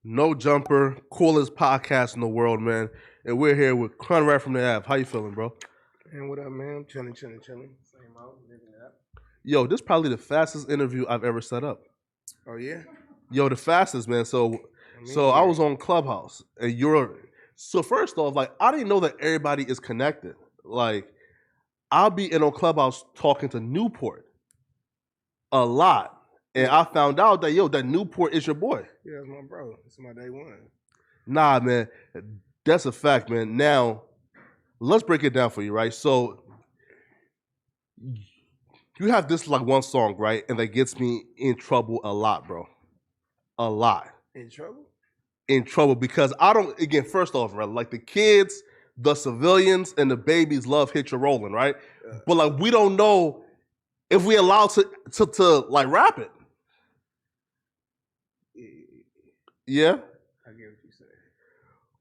No Jumper, coolest podcast in the world, man. And we're here with Conrad from the Ave. How you feeling, bro? And what up, man? I'm chilling. Same old, living it up. Yo, this is probably the fastest interview I've ever set up. Oh yeah. Yo, the fastest, man. So I was on Clubhouse, and so first off, like I didn't know that everybody is connected. Like I'll be in on Clubhouse talking to Newport a lot, and I found out that Newport is your boy. Yeah, it's my bro. It's my day one. Nah, man, that's a fact, man. Now let's break it down for you, right? So you have this like one song, right? And that gets me in trouble a lot, bro. A lot. In trouble? In trouble because I don't, again, first off, right? Like the kids, the civilians, and the babies love Hit Your Rolling, right? But like we don't know if we allowed to like rap it. Yeah? I get what you say.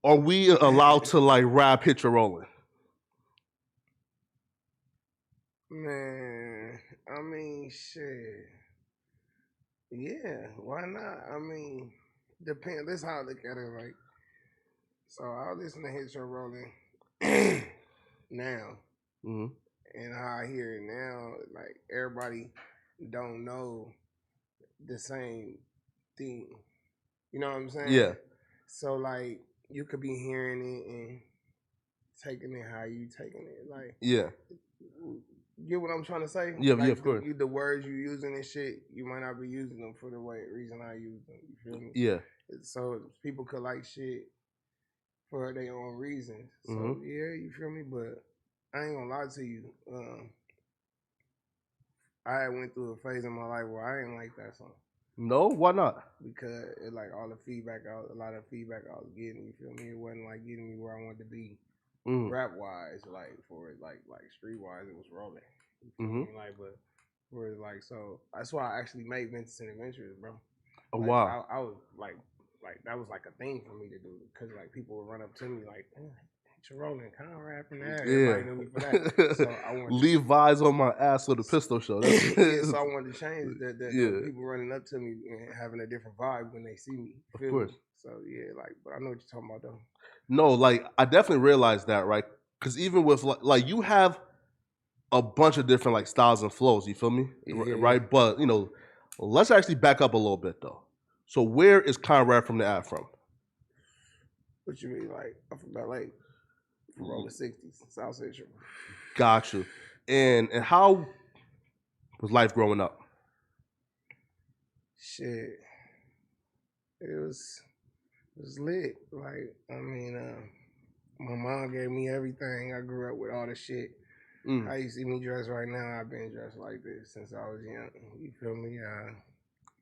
Are we allowed to like rap Hit Your Rolling? Man, I mean, shit. Yeah, why not? I mean, depends. That's how I look at it. Like, so I'll listen to Hit Your Rolling now, and how I hear it now, like everybody don't know the same thing. You know what I'm saying? Yeah. So like, you could be hearing it and taking it how you taking it. Like, yeah. Get what I'm trying to say? Yeah, like yeah, of course. The words you using and shit, you might not be using them for the reason I use them. You feel me? Yeah. So people could like shit for their own reasons. So yeah, you feel me? But I ain't gonna lie to you. I went through a phase in my life where I didn't like that song. No, why not? Because it like all the feedback, a lot of feedback I was getting. You feel me? It wasn't like getting me where I wanted to be. Rap wise, like for it, like street wise, it was rolling. You feel me? Like, but for it, like, so that's why I actually made Vintage and Adventurous, bro. Oh like, wow! I was like that was like a thing for me to do because like people would run up to me like, "You're rolling, Conrad from that." Everybody knew me for that. So I wanted Levi's on my ass with a pistol show. Yeah, so I wanted to change that. People running up to me and having a different vibe when they see me. Feel of course. Me? So yeah, like, but I know what you're talking about though. No, like I definitely realized that, right? Because even with like you have a bunch of different like styles and flows. You feel me? Yeah, right? yeah. But let's actually back up a little bit though. So where is Conrad from the Ave from? What you mean, like I'm from LA, from all the '60s, South Central. Got you. And how was life growing up? Shit, it was lit. Like, I mean, my mom gave me everything. I grew up with all the shit. How you see me dressed right now, I've been dressed like this since I was young. You feel me?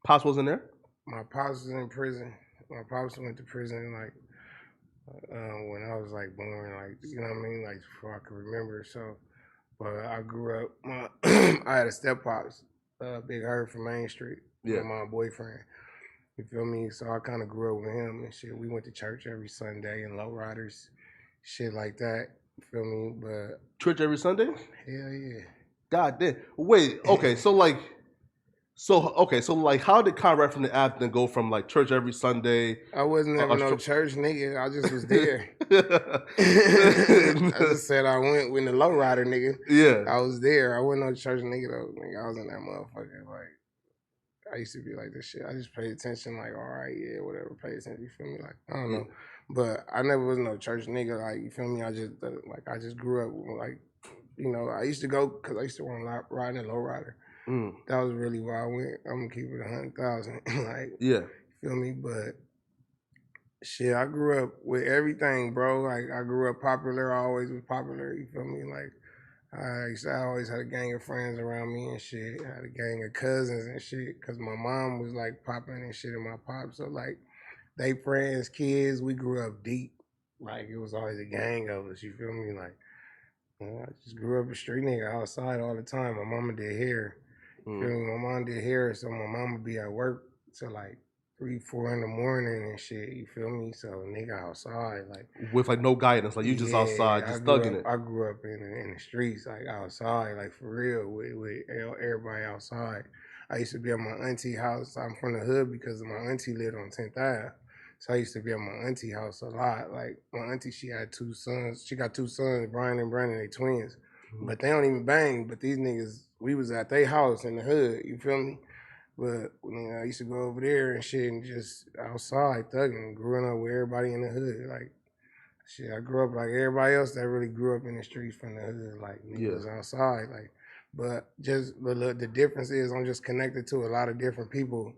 Pops wasn't there? My pops was in prison. My pops went to prison like when I was like born, like, you know what I mean, like before I could remember. So, but I grew up. I had a step pops, Big Herb from Main Street. Yeah. My boyfriend. You feel me? So I kind of grew up with him and shit. We went to church every Sunday and lowriders, shit like that. You feel me? But church every Sunday? Hell yeah. God damn. Wait. Okay. So how did Conrad from the Ave then go from like church every Sunday? I wasn't ever no church nigga. I just was there. I just said I went with the lowrider nigga. Yeah. I was there. I wasn't no church nigga though. Nigga, I was in that motherfucker. Like, I used to be like this shit. I just paid attention, like, all right, yeah, whatever, pay attention, you feel me? Like, I don't know. But I never was no church nigga, like, you feel me? I just grew up, like, you know, I used to go, because I used to want to ride in a lowrider. That was really why I went. I'm going to keep it 100,000. Like, yeah. You feel me? But, shit, I grew up with everything, bro. Like, I grew up popular. I always was popular, you feel me? Like, I always had a gang of friends around me and shit. I had a gang of cousins and shit because my mom was like popping and shit and my pop. So like they friends, kids, we grew up deep. Like it was always a gang of us, you feel me? Like I just grew up a street nigga outside all the time. My mama did hair. You feel me? My mom did hair, so my mama be at work till like 3, 4 in the morning and shit, you feel me? So nigga outside, like with like no guidance, like you just outside, just thugging it. I grew up in the streets, like outside, like for real, with everybody outside. I used to be at my auntie house. I'm from the hood because my auntie lived on 10th Ave. So I used to be at my auntie house a lot. Like my auntie, she had 2 sons. She got 2 sons, Brian and Brandon. They twins, but they don't even bang. But these niggas, we was at their house in the hood. You feel me? But I used to go over there and shit and just outside thugging, growing up with everybody in the hood. Like shit, I grew up like everybody else that really grew up in the streets from the hood. Like niggas outside. Like, but the difference is I'm just connected to a lot of different people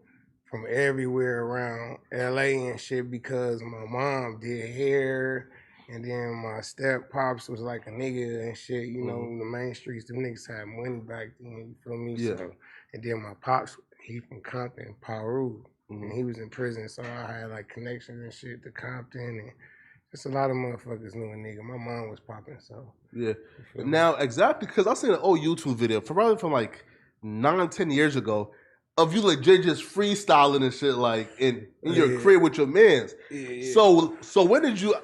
from everywhere around LA and shit because my mom did hair and then my step pops was like a nigga and shit, you know, the main streets, them niggas had money back then, you feel me? Yeah. So, and then my pops, he from Compton, Peru, and he was in prison, so I had like connections and shit to Compton and just a lot of motherfuckers knew a nigga. My mom was popping, so. Yeah. Now, exactly, because I seen an old YouTube video, probably from like 9-10 years ago, of you legit just freestyling and shit, like in your crib with your mans. Yeah. So when did you,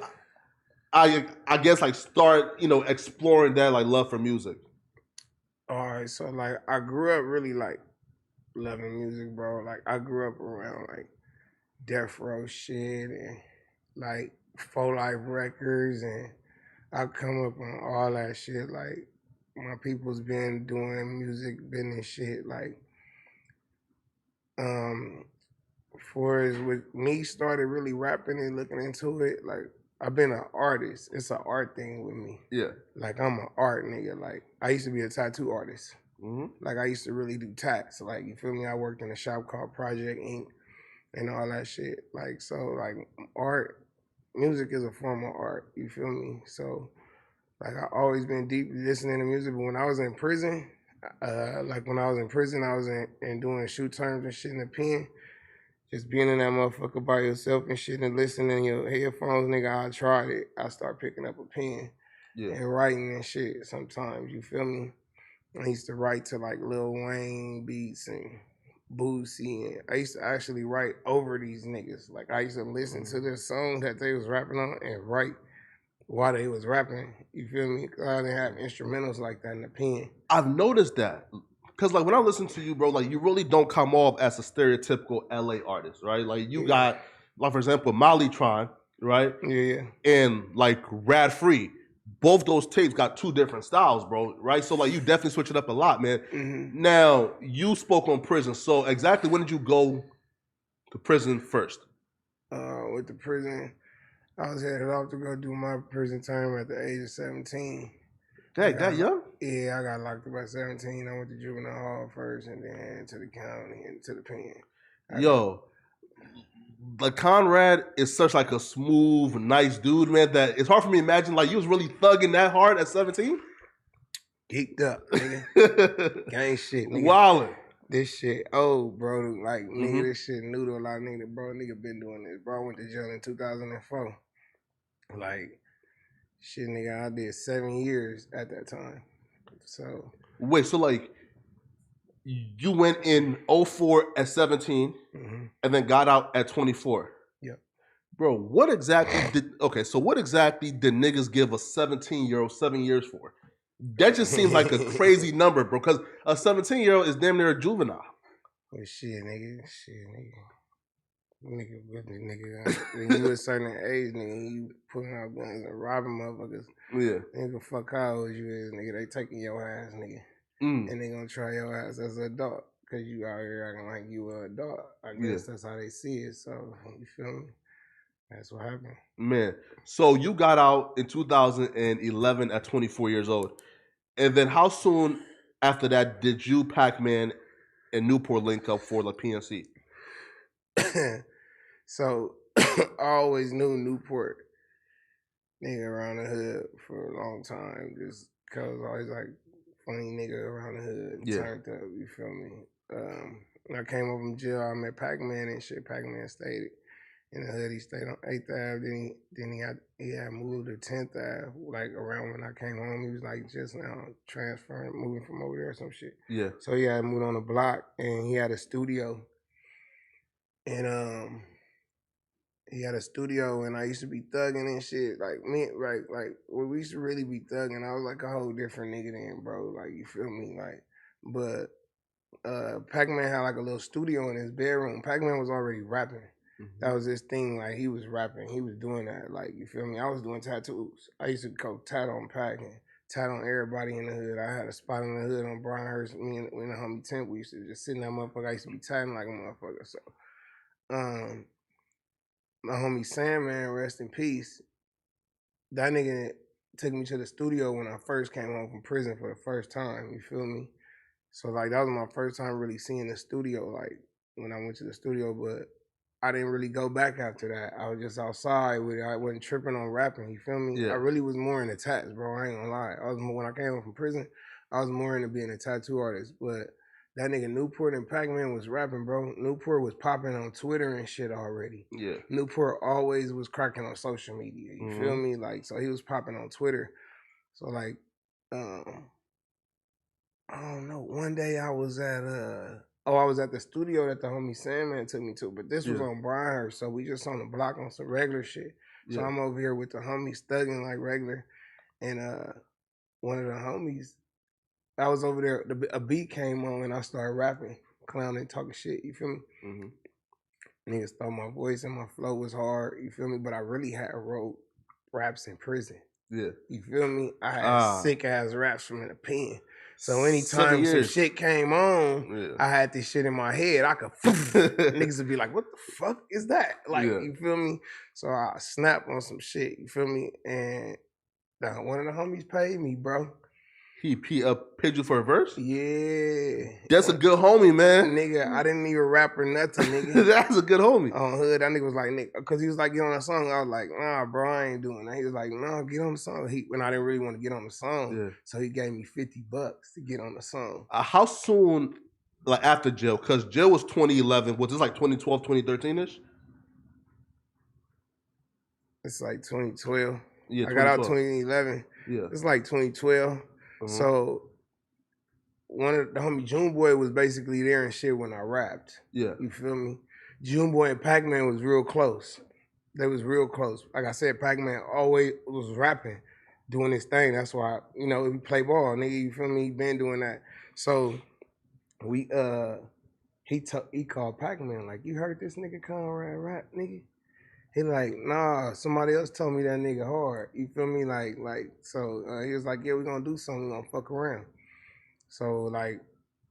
I guess, like start, exploring that like love for music? All right, so like I grew up really like loving music, bro. Like I grew up around like Death Row shit and like 4 Life Records, and I come up on all that shit. Like my people's been doing music business shit. Like for as with me started really rapping and looking into it, like I've been an artist. It's an art thing with me. Yeah. Like I'm an art nigga. Like I used to be a tattoo artist. Like I used to really do tats. Like you feel me? I worked in a shop called Project Inc. and all that shit. Like so, like art, music is a form of art. You feel me? So, like I always been deep listening to music. But when I was in prison, I was in doing shoot terms and shit in the pen. Just being in that motherfucker by yourself and shit and listening in your headphones, nigga, I tried it. I start picking up a pen and writing and shit sometimes, you feel me? I used to write to like Lil Wayne beats and Boosie, and I used to actually write over these niggas. Like I used to listen to their song that they was rapping on and write while they was rapping. You feel me? I didn't have instrumentals like that in the pen. I've noticed that. Because like when I listen to you, bro, like you really don't come off as a stereotypical LA artist, right? Like you got, like for example, Mollytron, right? Yeah. And like Rad Free. Both those tapes got 2 different styles, bro, right? So like you definitely switch it up a lot, man. Now, you spoke on prison. So exactly when did you go to prison first? With the prison, I was headed off to go do my prison term at the age of 17. Dang, that young? Yeah, I got locked up at 17. I went to juvenile hall first and then to the county and to the pen. Like Conrad is such like a smooth, nice dude, man, that it's hard for me to imagine like you was really thugging that hard at 17? Geeked up, nigga. Gang shit, nigga. Wildin'. This shit old, bro. Like, nigga, this shit new to a lot of niggas. Bro, nigga been doing this. Bro, I went to jail in 2004. Like, shit, nigga, I did 7 years at that time. So. Wait, so like, you went in 04 at 17 and then got out at 24. Yep. Bro, what exactly did niggas give a 17-year-old 7 years for? That just seems like a crazy number, bro, because a 17-year-old is damn near a juvenile. Well, shit, nigga. When you a certain age, nigga, you pulling out guns and robbing motherfuckers. Yeah. Nigga, fuck how old you is, nigga. They taking your ass, nigga. And they gonna try your ass as an adult. Cause you out here acting like you an adult. I guess that's how they see it. So, you feel me? That's what happened. Man, so you got out in 2011 at 24 years old. And then how soon after that did you, Pac-Man, and Newport link up for the PNC? So, I always knew Newport nigga around the hood for a long time. Just cause I was always like funny nigga around the hood. Turned up, you feel me? When I came over from jail, I met Pac-Man and shit. Pac-Man stayed in the hood. He stayed on 8th Ave. Then he had moved to 10th Ave. Like around when I came home, he was like just now transferring, moving from over there or some shit. Yeah. So he had moved on the block and he had a studio. And he had a studio and I used to be thugging and shit. Like me, right? Like we used to really be thugging. I was like a whole different nigga then, bro. Like you feel me? Like, but Pac-Man had like a little studio in his bedroom. Pac-Man was already rapping. That was his thing. Like, he was rapping. He was doing that. Like, you feel me? I was doing tattoos. I used to go tat on pack and tat on everybody in the hood. I had a spot in the hood on Bryanhurst. Me and the homie Temp, we used to just sit in that motherfucker. I used to be tatting like a motherfucker. So, my homie Sam, man, rest in peace. That nigga took me to the studio when I first came home from prison for the first time. You feel me? So, like, that was my first time really seeing the studio, like, when I went to the studio, but I didn't really go back after that. I was just outside with it. I wasn't tripping on rapping, you feel me? Yeah. I really was more into tats, bro. I ain't gonna lie. When I came home from prison, I was more into being a tattoo artist, but that nigga Newport and Pac-Man was rapping, bro. Newport was popping on Twitter and shit already. Yeah. Newport always was cracking on social media, you feel me? Like, so he was popping on Twitter. So, like, I don't know. One day I was at I was at the studio that the homie Sandman took me to, but this was on Bryanhurst, so we just on the block on some regular shit. So I'm over here with the homies thugging like regular, and one of the homies, I was over there. A beat came on, and I started rapping, clowning, talking shit. You feel me? Niggas thought my voice and my flow was hard. You feel me? But I really had wrote raps in prison. Yeah. You feel me? I had sick ass raps from in the pen. So anytime some shit came on, I had this shit in my head. I could niggas would be like, "What the fuck is that?" Like, you feel me? So I snapped on some shit. You feel me? And one of the homies paid me, bro. He paid you for a verse? Yeah. That's a good homie, man. Nigga, I didn't even rap or nothing, nigga. That's a good homie. On hood, that nigga was like, nigga, because he was like, get on the song. I was like, nah, bro, I ain't doing that. He was like, no, get on the song. When I didn't really want to get on the song. So he gave me $50 to get on the song. How soon, like after jail? Because jail was 2011. Was this like 2012, 2013-ish? It's like 2012. Yeah, I got out 2011. Yeah. It's like 2012. So one of the homie June Boy was basically there and shit when I rapped. Yeah. You feel me? June Boy and Pac-Man was real close. They was real close. Like I said, Pac-Man always was rapping, doing his thing. That's why, you know, we play ball, nigga, you feel me? He been doing that. So we he called Pac-Man, like, you heard this nigga Conrad rap, nigga? He like, nah, somebody else told me that nigga hard. You feel me? So he was like, yeah, we gonna do something, we gonna fuck around. So like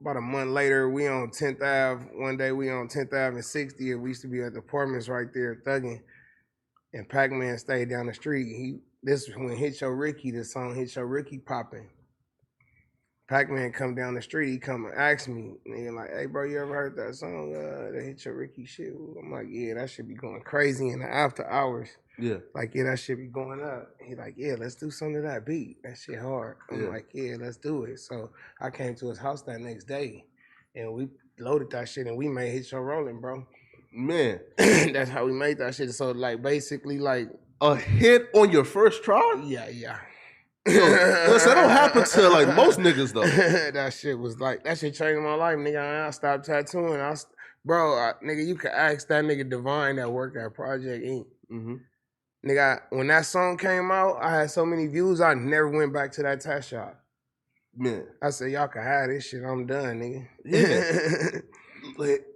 about a month later, we on 10th Ave. One day we on 10th Ave and 60th. We used to be at the apartments right there thugging. And Pac-Man stayed down the street. This was when Hit Your Ricky, the song Hit Your Ricky popping. Pac-Man come down the street, he come and ask me, nigga, like, hey, bro, you ever heard that song, that Hit Your Ricky shit? I'm like, yeah, that should be going crazy in the after hours. Yeah. Like, yeah, that should be going up. He like, yeah, let's do some of that beat. That shit hard. I'm like, yeah, let's do it. So I came to his house that next day, and we loaded that shit, and we made Hit Your Rollin', bro. Man. That's how we made that shit. So, like, basically, like... A hit on your first try? Yeah. Listen, that don't happen to like most niggas though. That shit was like, that shit changed my life, nigga. I stopped tattooing. Nigga, you could ask that nigga Divine that worked at Project Inc. Nigga, when that song came out, I had so many views, I never went back to that tat shop. Man. I said, y'all can have this shit, I'm done, nigga. Yeah. Like,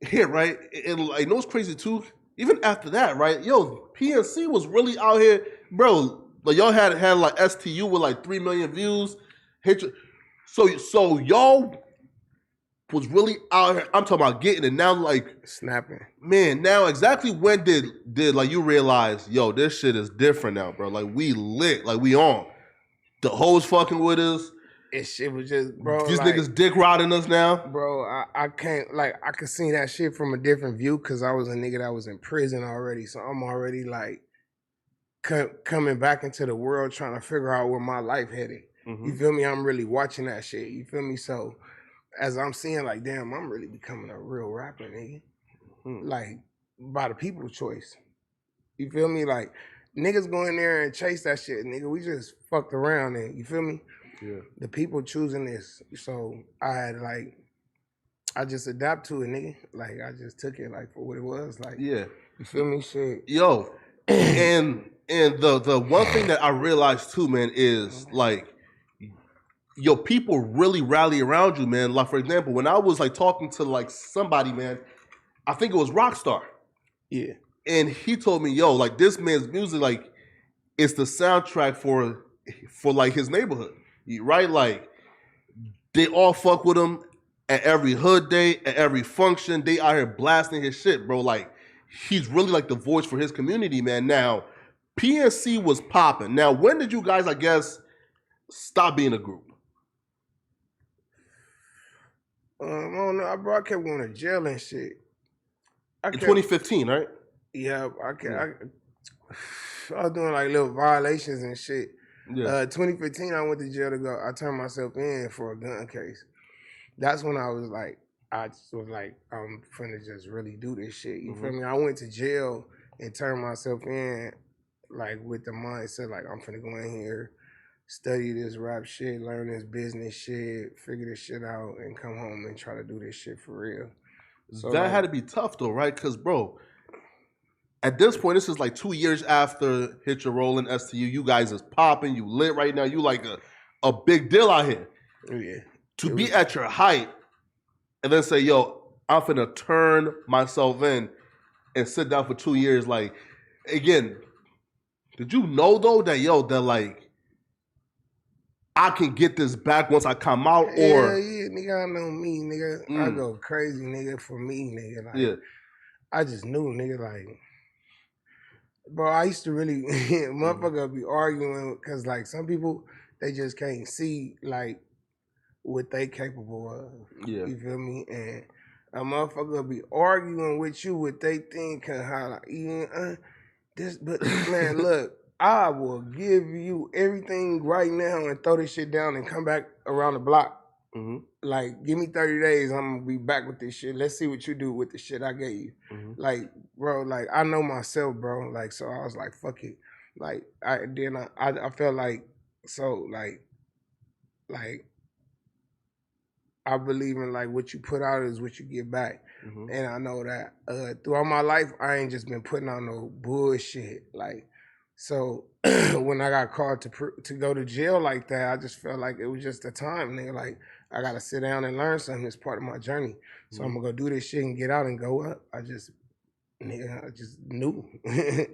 here, right? And like, you know what's crazy too? Even after that, right? Yo, PNC was really out here, bro. Like y'all had like STU with like 3 million views. So y'all was really out here. I'm talking about getting it now, like snapping. Man, now exactly when did like you realize, yo, this shit is different now, bro? Like we lit, like we on. The hoes fucking with us. It was just, bro. These niggas dick riding us now, bro. I can't like I could see that shit from a different view because I was a nigga that was in prison already, so I'm already like. Coming back into the world trying to figure out where my life headed. You feel me? I'm really watching that shit. You feel me? So as I'm seeing like, damn, I'm really becoming a real rapper, nigga. Like by the people's choice. You feel me? Like niggas go in there and chase that shit, nigga. We just fucked around and you feel me? Yeah. The people choosing this. So I just adapt to it, nigga. Like I just took it like for what it was. Like you feel me? Shit. Yo. And the one thing that I realized too, man, is like, yo, people really rally around you, man. Like, for example, when I was like talking to like somebody, man, I think it was Rockstar. Yeah. And he told me, yo, like this man's music, like it's the soundtrack for like his neighborhood, right? Like they all fuck with him at every hood day, at every function. They out here blasting his shit, bro. Like he's really like the voice for his community, man. Now PNC was popping. Now when did you guys, I guess, stop being a group? I don't know. I kept going to jail and shit. In 2015, right? Yeah, I was doing like little violations and shit. Yeah. 2015, I went to jail to go. I turned myself in for a gun case. That's when I was like, I'm finna just really do this shit. You feel me? I went to jail and turned myself in, like with the mindset, like I'm finna go in here, study this rap shit, learn this business shit, figure this shit out, and come home and try to do this shit for real. So that had to be tough though, right? Because bro, at this point, this is like 2 years after Hit Your Rollin' STU. You guys is popping. You lit right now. You like a big deal out here. Yeah. To be at your height and then say, yo, I'm finna turn myself in and sit down for 2 years. Like, again, did you know though that, yo, that like, I can get this back once I come out? Or yeah, nigga, I know me, nigga. I go crazy, nigga, for me, nigga. Like, yeah. I just knew, nigga, like, bro, I used to really, motherfucker be arguing because, like, some people, they just can't see, like, what they capable of. Yeah. You feel me? And a motherfucker be arguing with you what they think and how, like, but man, look, I will give you everything right now and throw this shit down and come back around the block. Like, give me 30 days, I'm gonna be back with this shit. Let's see what you do with the shit I gave you. Like, bro, like, I know myself, bro. Like, so I was like, fuck it. Like, I felt like, so, like, I believe in, like, what you put out is what you get back. And I know that throughout my life, I ain't just been putting on no bullshit. Like, so when I got called to go to jail like that, I just felt like it was just the time, nigga. Like, I gotta sit down and learn something. It's part of my journey. So I'm gonna go do this shit and get out and go up. I just knew.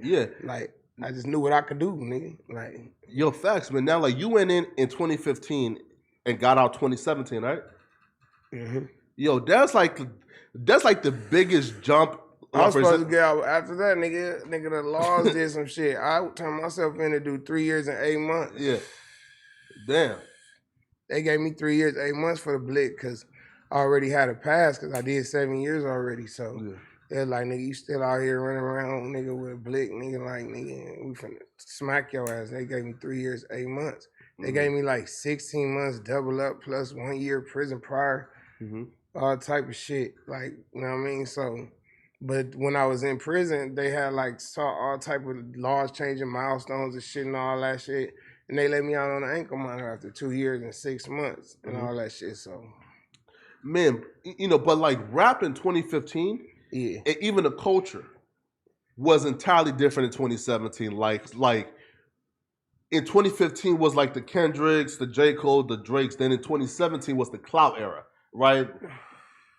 Yeah. Like, I just knew what I could do, nigga. Like, yo, facts, man. Now, like, you went in 2015 and got out 2017, right? Yo, that's like the biggest jump. I was supposed to get out after that, nigga. The laws did some shit. I turned myself in to do 3 years and 8 months. Yeah. Damn. They gave me 3 years, 8 months for the Blick because I already had a pass because I did 7 years already. So they're like, nigga, you still out here running around, nigga, with a Blick, nigga, like, nigga, we finna smack your ass. They gave me 3 years, 8 months. They gave me like 16 months double up plus 1 year prison prior. All type of shit, like, you know what I mean? So, but when I was in prison, they had like saw all type of laws changing, milestones and shit and all that shit, and they let me out on an ankle monitor after 2 years and 6 months and all that shit. So, man, you know, but like rap in 2015, even the culture was entirely different in 2017. Like in 2015 was like the Kendricks, the J. Cole, the Drakes. Then in 2017 was the clout era, right?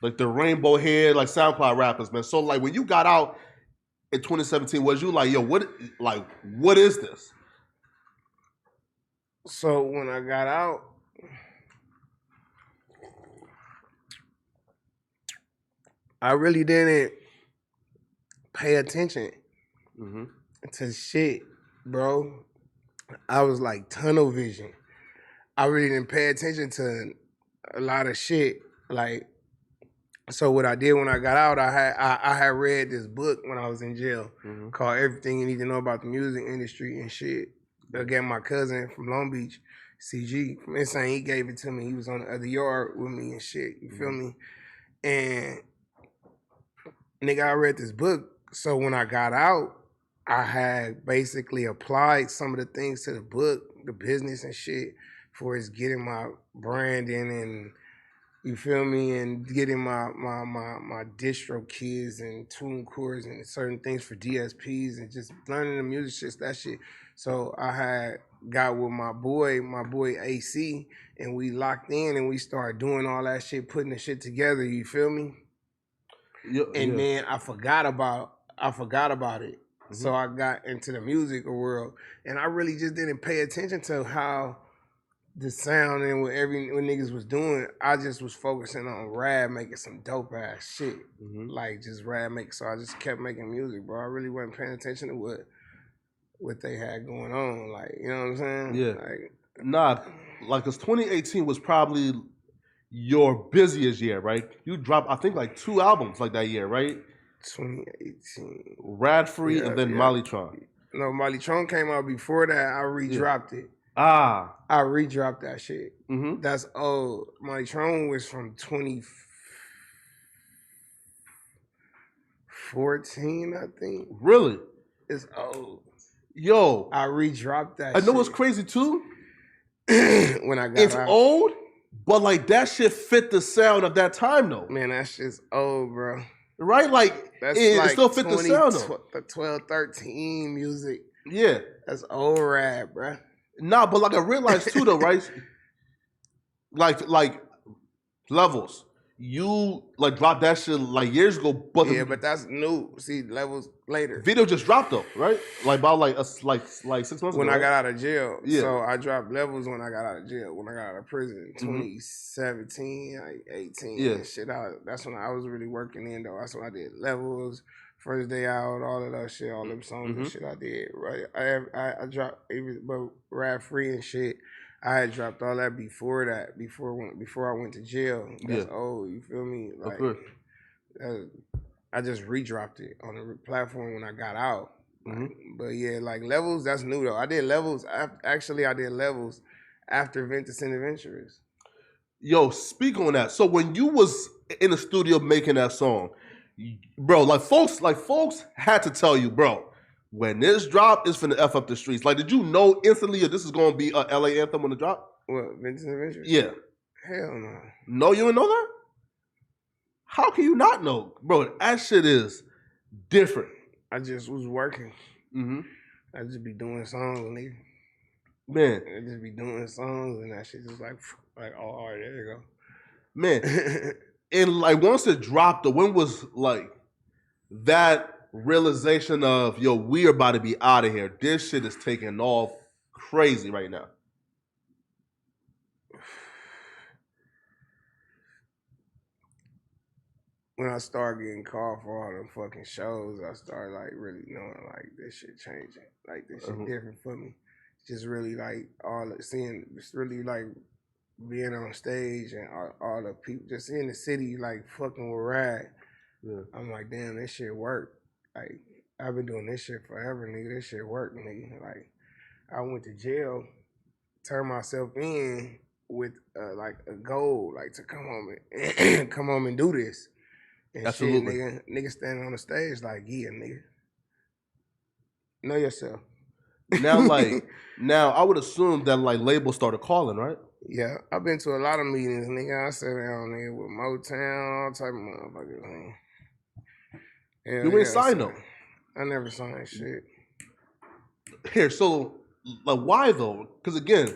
Like the rainbow head, like SoundCloud rappers, man. So like when you got out in 2017, was you like, yo, what is this? So when I got out, I really didn't pay attention to shit, bro. I was like tunnel vision. I really didn't pay attention to a lot of shit. Like, so what I did when I got out, I had read this book when I was in jail called Everything You Need to Know About the Music Industry and shit. Again, my cousin from Long Beach, CG, from Insane, he gave it to me. He was on the other yard with me and shit. You feel me? And nigga, I read this book. So when I got out, I had basically applied some of the things to the book, the business and shit, for it's getting my branding and, you feel me, and getting my distro kids and tune cores and certain things for DSPs and just learning the music shit, that shit. So I had got with my boy AC, and we locked in and we started doing all that shit, putting the shit together, you feel me? Then I forgot about I forgot about it. So I got into the music world, and I really just didn't pay attention to how the sound and what niggas was doing. I just was focusing on Rad making some dope ass shit, like just Rad make. So I just kept making music, bro. I really wasn't paying attention to what they had going on, like, you know what I'm saying? Yeah. Like, nah, like, cause 2018 was probably your busiest year, right? You dropped, I think, like 2 albums like that year, right? 2018. Rad Free and then Mollytron. No, Mollytron came out before that. I redropped it. I redropped that shit. That's old. Mollytron was from 2014, I think. Really? It's old. Yo. I redropped that shit. I know shit. what's crazy too? When I got it's out. old, but like that shit fit the sound of that time though. Man, that shit's old, bro. Right? Like, it still fit the sound though. The 12, 13 music. Yeah. That's old rap, bro. Nah, but like I realized too though, right? like Levels. You like dropped that shit like years ago, but but that's new. See, Levels later. Video just dropped though, right? Like about like 6 months ago. When I right? got out of jail. Yeah. So I dropped Levels when I got out of jail. When I got out of prison, 2017, like 18. Yeah. And shit. That's when I was really working in though. That's when I did Levels, First Day Out, all of that shit, all them songs and shit I did. Right. I dropped even but Rad Free and shit. I had dropped all that before I went to jail. That's old, you feel me? Like, I just redropped it on the platform when I got out. Like, but yeah, like Levels, that's new though. I did Levels after Ventus and Adventurous. Yo, speak on that. So when you was in the studio making that song, bro, like folks had to tell you, bro, when this drop is finna F up the streets. Like, did you know instantly that this is gonna be a LA anthem when the drop? What, Ventus and Adventurous? Yeah. Hell no. No, you didn't know that? How can you not know? Bro, that shit is different. I just was working. I just be doing songs, nigga. Man. I just be doing songs and that shit just like oh, all right, there you go. Man. And like once it dropped, when was like that realization of, yo, we are about to be out of here. This shit is taking off crazy right now. When I started getting called for all them fucking shows, I started like really knowing like this shit changing. Like this shit different for me. Just really like just really like being on stage and all the people just in the city like fucking with Rad. Yeah. I'm like, damn, this shit work. Like, I've been doing this shit forever, nigga. This shit work, nigga. Like, I went to jail, turned myself in with like a goal, like to come home and do this. And absolutely. Shit, nigga standing on the stage like, yeah, nigga. Know yourself. Now I would assume that like labels started calling, right? Yeah, I've been to a lot of meetings, nigga. I sat down there with Motown, all type of motherfuckers, man. You ain't signed though. I never signed shit. Here, so like, why though? Because again,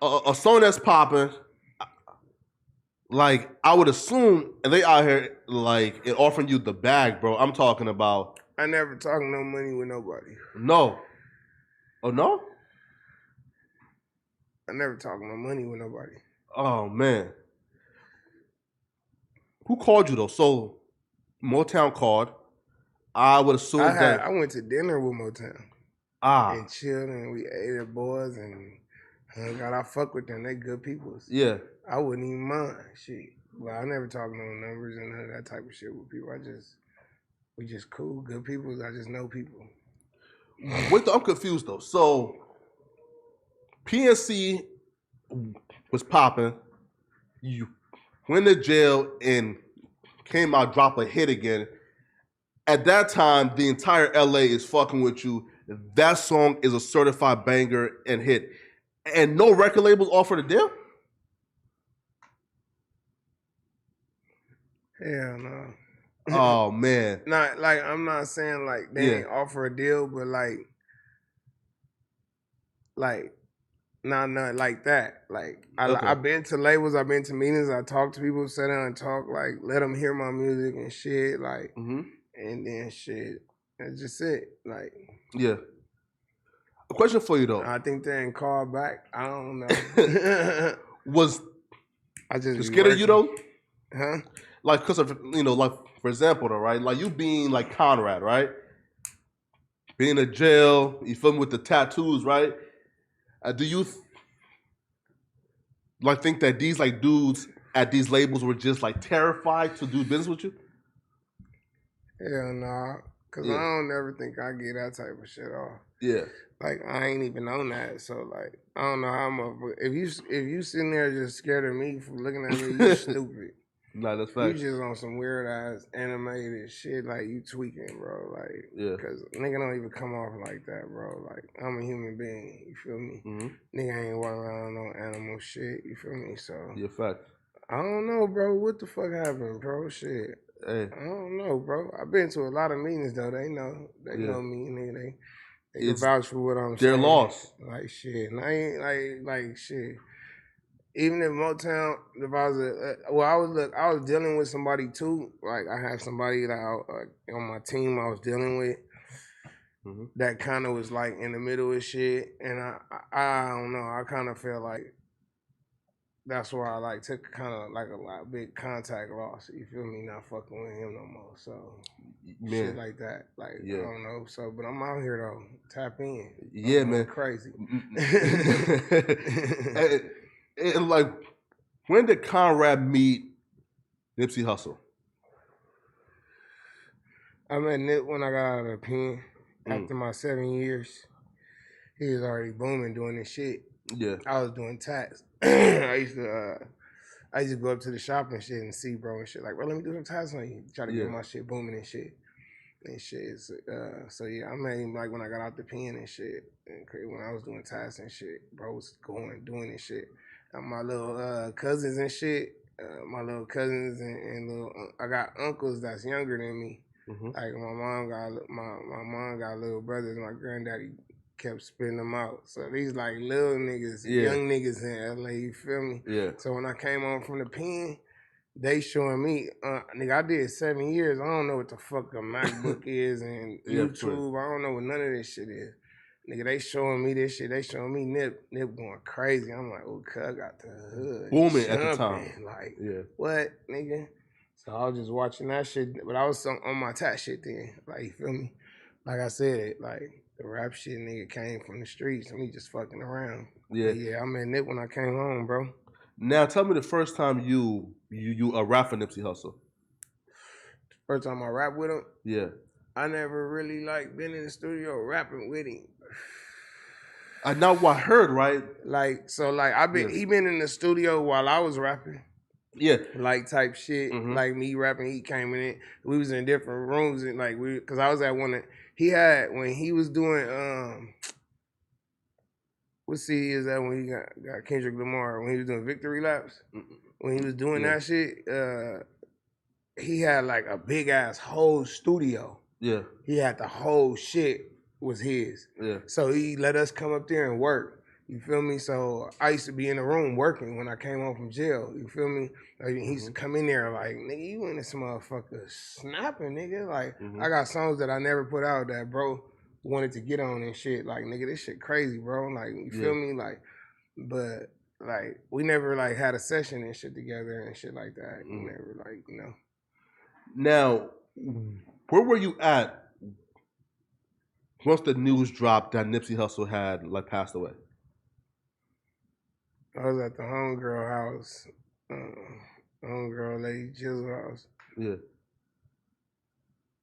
a song that's popping, like I would assume, and they out here like offering you the bag, bro. I'm talking about. I never talk no money with nobody. No. Oh no? I never talk no money with nobody. Oh man. Who called you though? So Motown called. I would assume I went to dinner with Motown. And chilled and we ate at boys and hung out. I fuck with them. They good people. Yeah. I wouldn't even mind shit. But I never talk no numbers and none of that type of shit with people. We just cool, good people. I just know people. Wait, I'm confused though. So PNC was popping. You went to jail and came out, drop a hit again. At that time, the entire LA is fucking with you. That song is a certified banger and hit. And no record labels offered a deal? Hell no. Oh man. Not like I'm not saying like they ain't offer a deal, but like not like that. Like I've been to labels, I've been to meetings, I talk to people, sit down and talk, like let them hear my music and shit, like and then shit. That's just it. Like, yeah. A question for you though. I think they ain't called back. I don't know. Was I just it be scared of you though? Huh? Like, because of, like, for example though, right? Like, you being like Conrad, right? Being in jail, you feel me, with the tattoos, right? Do you like think that these like dudes at these labels were just like terrified to do business with you? Hell nah. Cause I don't ever think I get that type of shit off. Yeah. Like, I ain't even on that. So like, I don't know how much. If you sitting there just scared of me from looking at me, you stupid. Nah, that's You fact. just on some weird ass animated shit. Like, you tweaking, bro. Like, cause nigga don't even come off like that, bro. Like, I'm a human being. You feel me? Nigga ain't walking around no animal shit. You feel me? So yeah, fact. I don't know, bro. What the fuck happened, bro? Shit. Hey. I don't know, bro. I've been to a lot of meetings though. They know. They know me, nigga. They can vouch for what I'm saying. They're lost. Like shit. And I ain't like shit. Even in Motown, if I was I was dealing with somebody too. Like, I had somebody that on my team I was dealing with that kind of was like in the middle of shit, and I don't know. I kind of feel like that's where I like took kind of like a big contact loss. You feel me? Not fucking with him no more. So shit like that. Like, I don't know. So, but I'm out here though. Tap in. Yeah, man. Crazy. and like, when did Conrad meet Nipsey Hussle? I met Nip when I got out of the pen. After my 7 years, he was already booming doing this shit. Yeah. I was doing tax. I used to go up to the shop and shit and see bro and shit. Like, bro, let me do some tax on you. Try to get my shit booming and shit. So yeah, I met him like when I got out the pen and shit. And when I was doing tasks and shit, bro was doing this shit. And my little cousins and shit, my little cousins and little, I got uncles that's younger than me. Like, my mom got little brothers. My granddaddy kept spitting them out. So these like little niggas, young niggas in LA. You feel me? Yeah. So when I came home from the pen, they showing me, nigga, I did 7 years. I don't know what the fuck a MacBook is and YouTube. I don't know what none of this shit is. Nigga, they showing me this shit. They showing me Nip going crazy. I'm like, oh, cuz I got the hood. Booming at the time. Like, what, nigga? So I was just watching that shit, but I was on my tax shit then. Like, you feel me? Like I said, like, the rap shit, nigga, came from the streets and me just fucking around. Yeah. But yeah, I met Nip when I came home, bro. Now, tell me the first time you rap for Nipsey Hussle. First time I rap with him? Yeah. I never really like been in the studio rapping with him. I know what I heard, right? Like, so like he been in the studio while I was rapping. Yeah. Like type shit. Like me rapping, he came in it. We was in different rooms and like cause I was at one that he had when he was doing what CD is that when he got Kendrick Lamar when he was doing Victory Laps? When he was doing that shit, he had like a big ass whole studio. Yeah. He had the whole shit was his. Yeah. So he let us come up there and work. You feel me? So I used to be in the room working when I came home from jail. You feel me? Like, he used to come in there like, nigga, you in this motherfucker snapping, nigga. Like, I got songs that I never put out that bro wanted to get on and shit. Like, nigga, this shit crazy, bro. Like, you feel me? Like, but like, we never like had a session and shit together and shit like that. We never like, you know. Now, where were you at once the news dropped that Nipsey Hussle had like passed away? I was at the homegirl house, homegirl Lady Jizzle house. Yeah.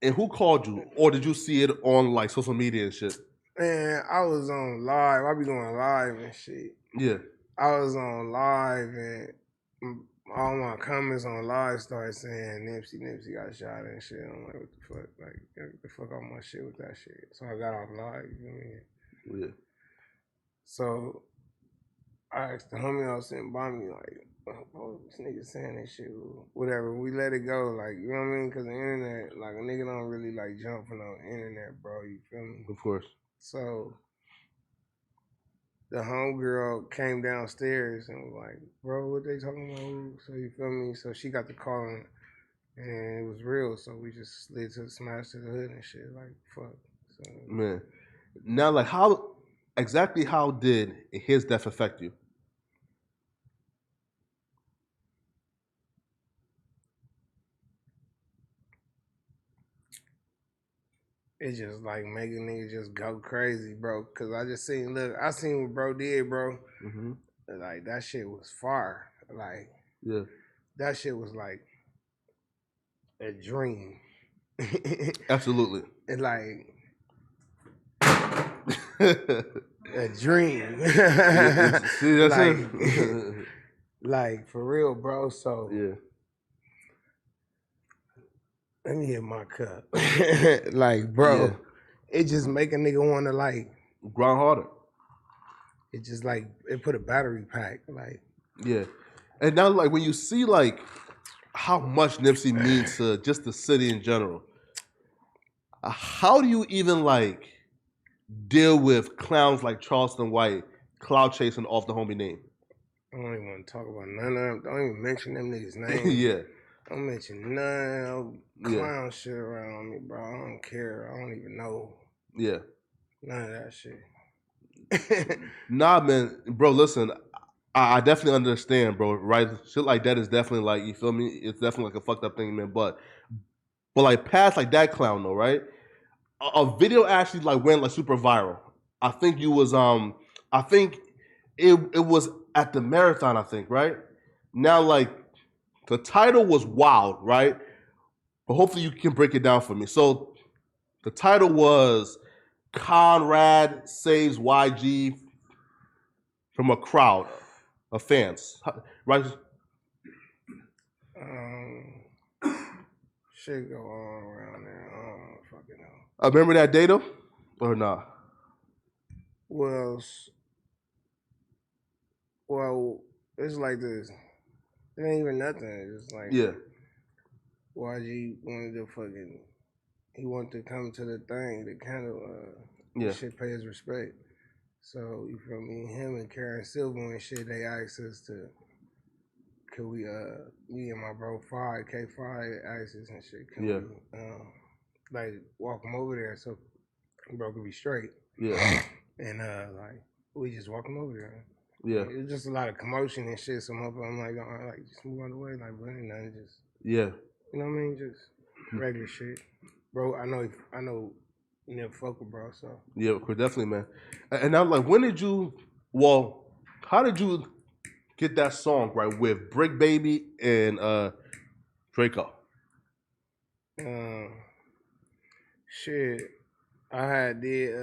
And who called you, or did you see it on like social media and shit? Man, I was on live. I be doing live and shit. Yeah. I was on live and all my comments on live started saying Nipsey got shot and shit. I'm like, what the fuck? Like, get the fuck off my shit with that shit. So I got off live, you know what I mean? Yeah. So I asked the homie I was sitting by me, like, oh, this nigga saying that shit, whatever. We let it go, like, you know what I mean? Because the internet, like, a nigga don't really, like, jump from the internet, bro, you feel me? Of course. So the homegirl came downstairs and was like, bro, what they talking about? So you feel me? So she got the call and it was real. So we just slid to the smash to the hood and shit. Like fuck. So, man. Now, like, exactly how did his death affect you? it just like make a nigga just go crazy, bro. Cause I seen what bro did, bro. Mm-hmm. Like that shit was far. Like Yeah, that shit was like a dream. absolutely. It's like a dream. See, that's like, it. like for real, bro. So Yeah, let me hit my cup. Like, bro, yeah. it just make a nigga wanna like. Grind harder. It just like it put a battery pack. Like, Yeah, and now like when you see like how much Nipsey means to just the city in general, how do you even like deal with clowns like Charleston White cloud chasing off the homie name? I don't even want to talk about none of them. Don't even mention them niggas' names. Yeah, Don't mention none of clown shit around me, bro. I don't care. I don't even know. Yeah. None of that shit. Nah, man, bro. Listen, I definitely understand, bro. Right, shit like that is definitely like, you feel me. It's definitely like a fucked up thing, man. But like past like that clown though, right? A video actually like went like super viral. I think you was I think it was at the marathon. I think right now like the title was wild, right? But hopefully you can break it down for me. So the title was Conrad saves YG from a crowd of fans, right? Shit go on around there. I don't fucking know. I remember that day though, or nah? Well, it's like this. It ain't even nothing. It's like Yeah, YG wanted to fucking. He wanted to come to the thing to kind of yeah, shit pay his respect. So you feel me? Him and Karen Silver and shit. They asked us to. Could we me and my bro Fried K Fried asked us and shit. Can yeah, we like walk him over there so bro could be straight? yeah, And like we just walk him over there. yeah, It was just a lot of commotion and shit. So I'm like, just move out of the way, like, bro, ain't nothing, just, yeah. you know what I mean? Just regular shit, bro. I know, you never fuck with bro, so Yeah, definitely, man. And now, like, when did you? Well, how did you get that song right with Bricc Baby and Drakeo? Shit. I had did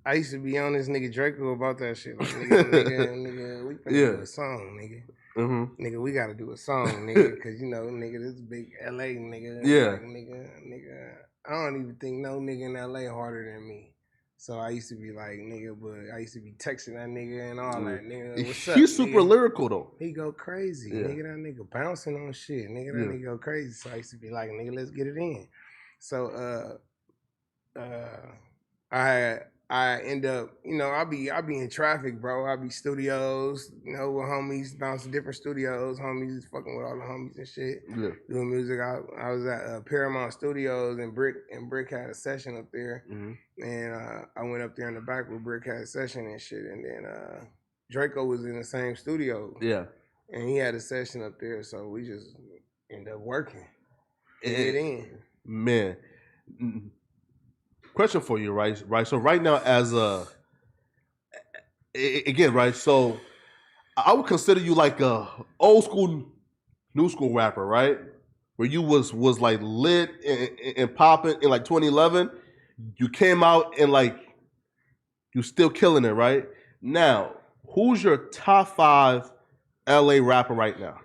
I used to be on this nigga Draco about that shit. Like nigga, we finna do a song, nigga. Mm-hmm. Nigga, we gotta do a song, nigga, cause you know, nigga, this big LA nigga. Yeah. Like, nigga, I don't even think no nigga in LA harder than me. So I used to be like, nigga, but I used to be texting that nigga and all that, nigga. What's up? He's super nigga? lyrical though. He go crazy, nigga. That nigga bouncing on shit, nigga. That nigga go crazy. So I used to be like, nigga, let's get it in. So I end up, you know, I be in traffic, bro. I be studios, you know, with homies, bouncing different studios, homies fucking with all the homies and shit. Yeah. Doing music. I was at Paramount Studios and Bricc had a session up there. Mm-hmm. And I went up there in the back where Bricc had a session and shit. And then Draco was in the same studio. Yeah. And he had a session up there, so we just ended up working. Get in. Man. Question for you, right? So right now, as again, right? So I would consider you like a old school, new school rapper, right? Where you was like lit and popping in like 2011. You came out and like you still killing it, right? Now, who's your top 5 LA rapper right now?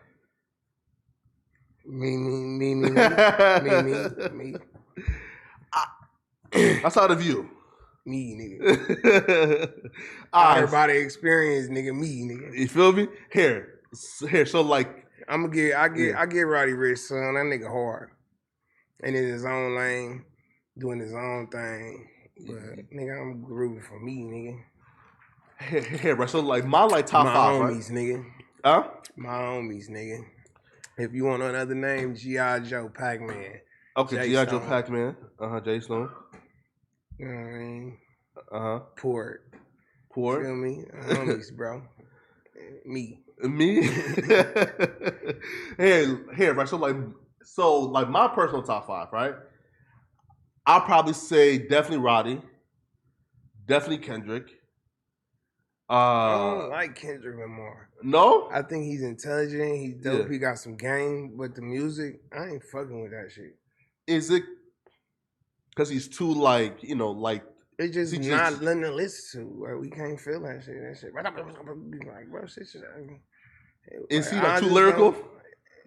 Me. Outside of you. Me, nigga. Everybody experience, nigga, me, nigga. You feel me? Here. So like I get Roddy Ricch, son. That nigga hard. And in his own lane, doing his own thing. But nigga, I'm grooving for me, nigga. Here, bro. So like my like top my 5, homies, right? Nigga. Huh? My homies, nigga. If you want another name, G.I. Joe, Pac-Man. Okay, G.I. Joe, Pac-Man. Jay Stone. You know what I mean? Port. Feel me? Homies, bro. Me. Here, right? So like my personal top 5, right? I'll probably say definitely Roddy, definitely Kendrick. I don't like Kendrick Lamar. No? I think he's intelligent, he's dope, he got some game, but the music, I ain't fucking with that shit. Is it because he's too like, it's just not nothing to listen to. Like, we can't feel that shit. Like, bro, shit. Is he like too lyrical?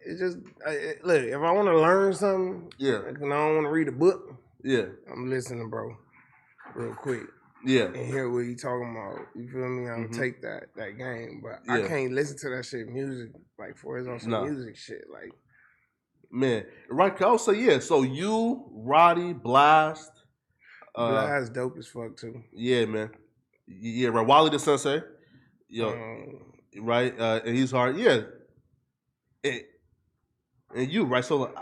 It's just look. If I want to learn something, and I don't want to read a book, I'm listening, bro, real quick. And hear what he talking about. You feel me? I'm take that game, but I can't listen to that shit music like for his on some music shit like. Man, right? I'll say So you, Roddy, Blast. Blast dope as fuck too. Yeah, man. Yeah, right. Wally the Sensei. Right? And he's hard. Yeah. And you, right? So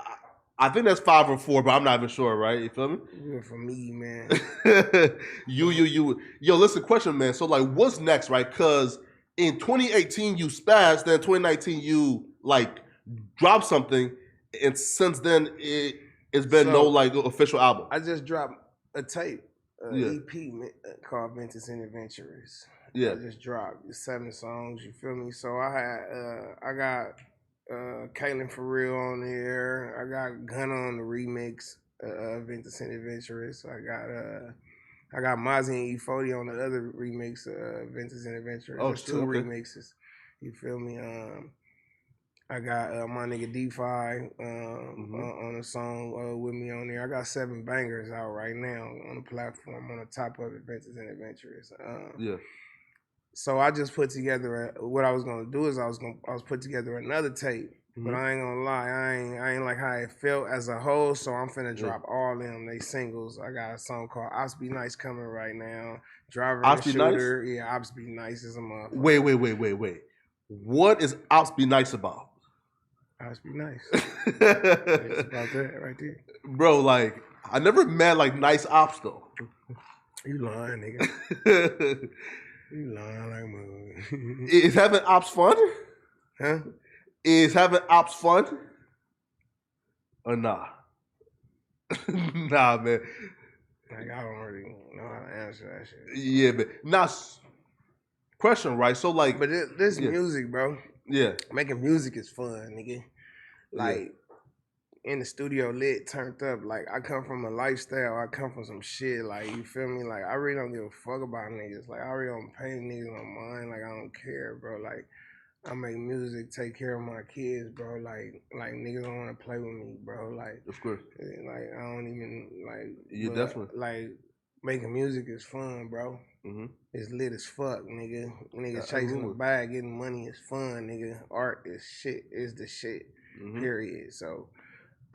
I think that's 5 or 4, but I'm not even sure, right? You feel me? Yeah, for me, man. you. Yo, listen, question, man. So like, what's next, right? Because in 2018 you spazzed, then 2019 you like dropped something, and since then it's been no like official album. I just dropped a tape, EP called Adventurous and Adventurous. I just dropped 7 songs. You feel me? So I got Kalan Fr.Fr on there. I got Gunna on the remix of Adventurous and Adventurous. I got Mozzy and E40 on the other remix of Adventurous and Adventurous. Oh, there's 2 remixes. You feel me? I got my nigga D5 on a song with me on there. I got 7 bangers out right now on the platform on the top of Adventures and Adventurous. So I just put together what I was gonna do is I was put together another tape, but I ain't gonna lie, I ain't like how it felt as a whole. So I'm finna drop all them they singles. I got a song called "Opps Be Nice" coming right now. Driver and Shooter, yeah, Opps Be Nice is a motherfucker. Wait. What is Opps Be Nice about? Opps Be Nice. It's about that right there, bro. Like I never met like nice ops though. You lying, nigga. You lying like mother. Is having ops fun? Huh? Is having ops fun? Or nah? Nah, man. Like I don't really know how to answer that shit. Yeah, man. Now, question, right? So like, but this music, bro. Yeah. Making music is fun, nigga. Like in the studio lit, turned up. Like I come from a lifestyle, I come from some shit. Like you feel me? Like I really don't give a fuck about niggas. Like I really don't pay niggas no mind. Like I don't care, bro. Like I make music, take care of my kids, bro. Like niggas don't want to play with me, bro. Like of course. Like I don't even like. You definitely like making music is fun, bro. It's lit as fuck, nigga. Niggas chasing the bag, getting money is fun, nigga. Art is shit. Is the shit. Period. So.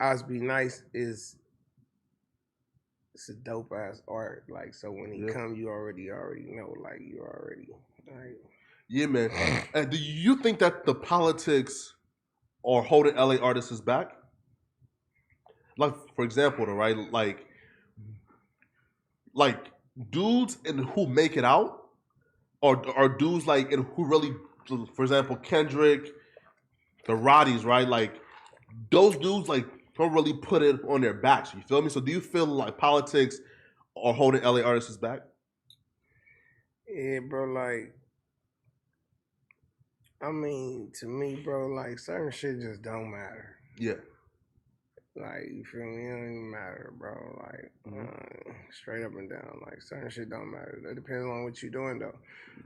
Opps Be Nice it's a dope ass art. Like so when he come, you already know. Like you already like. Yeah, man. Do you think that the politics are holding LA artists back? Like for example, though, right? Like dudes and who make it out, or dudes like and who really, for example, Kendrick, the Roddies, right? Like those dudes like. Don't really put it on their backs. You feel me? So do you feel like politics are holding LA artists back? Yeah, bro. Like, I mean, to me, bro, like certain shit just don't matter. Yeah. Like, you feel me? It don't even matter, bro. Like, straight up and down. Like, certain shit don't matter. It depends on what you're doing, though.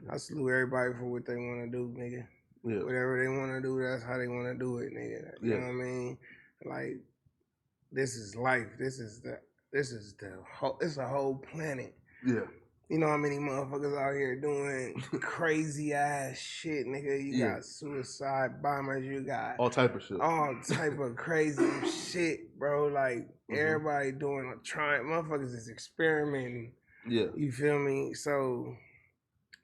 I salute everybody for what they want to do, nigga. Yeah. Whatever they want to do, that's how they want to do it, nigga. You know what I mean? Like. This is life. This is the whole. It's a whole planet. Yeah. You know how many motherfuckers out here doing crazy ass shit, nigga. You got suicide bombers. You got all type of shit. All type of crazy shit, bro. Like everybody doing trying. Motherfuckers is experimenting. Yeah. You feel me? So,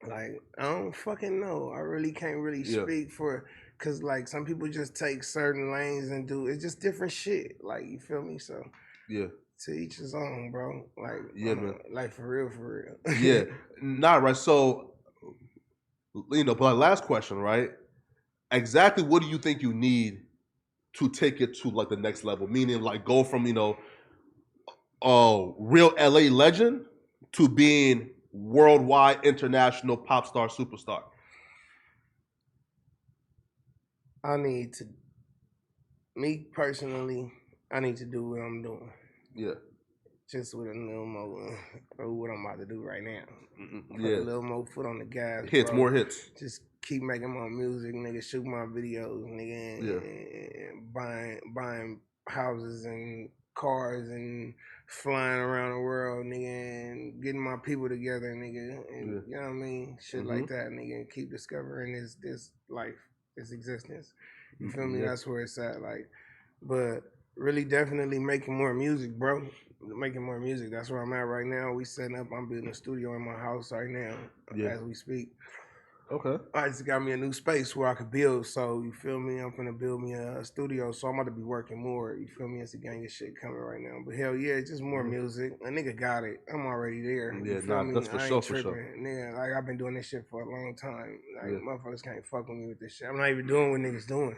like I don't fucking know. I really can't really speak for cause like some people just take certain lanes and do it's just different shit. Like you feel me? So yeah, to each his own, bro. Like yeah, man. Like for real. Yeah, right. So but like last question, right? Exactly what do you think you need to take it to like the next level? Meaning like go from real LA legend to being worldwide international pop star superstar. Me personally, I need to do what I'm doing. Yeah. Just with a little more, what I'm about to do right now. Put Yeah. a little more foot on the gas. Hits, bro. More hits. Just keep making my music, nigga. Shoot my videos, nigga. And buying houses and cars and flying around the world, nigga, and getting my people together, nigga. And you know what I mean? Shit like that, nigga. And keep discovering this life, this existence. You feel me? That's where it's at. Like, but really, definitely making more music, bro. Making more music. That's where I'm at right now. We setting up. I'm building a studio in my house right now as we speak. Okay. I just got me a new space where I could build. So you feel me? I'm gonna build me a studio. So I'm about to be working more. You feel me? It's a gang of shit coming right now. But hell yeah, just more music. A nigga got it. I'm already there. Yeah, that's for sure. For sure. Nigga, like I've been doing this shit for a long time. Like motherfuckers can't fuck with me with this shit. I'm not even doing what niggas doing.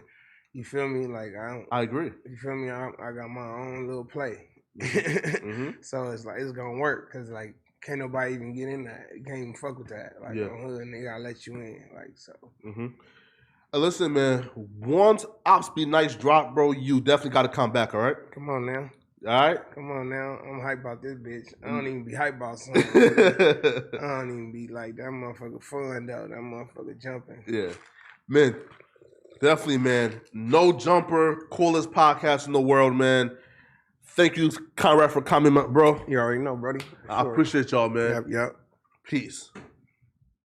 You feel me? Like I agree. You feel me? I got my own little play. So it's like it's gonna work because like can't nobody even get in that. You can't even fuck with that. Like on hood, nigga, I let you in. Like so. Listen, man. Once Opps Be Nice drop, bro, you definitely got to come back. All right. Come on now. All right. Come on now. I'm hype about this bitch. I don't even be hype about something. I don't even be like that motherfucker fun though. That motherfucker jumping. Yeah, man. Definitely, man. No Jumper, coolest podcast in the world, man. Thank you, Conrad, for coming, bro. You already know, buddy. I appreciate y'all, man. Yep. Peace.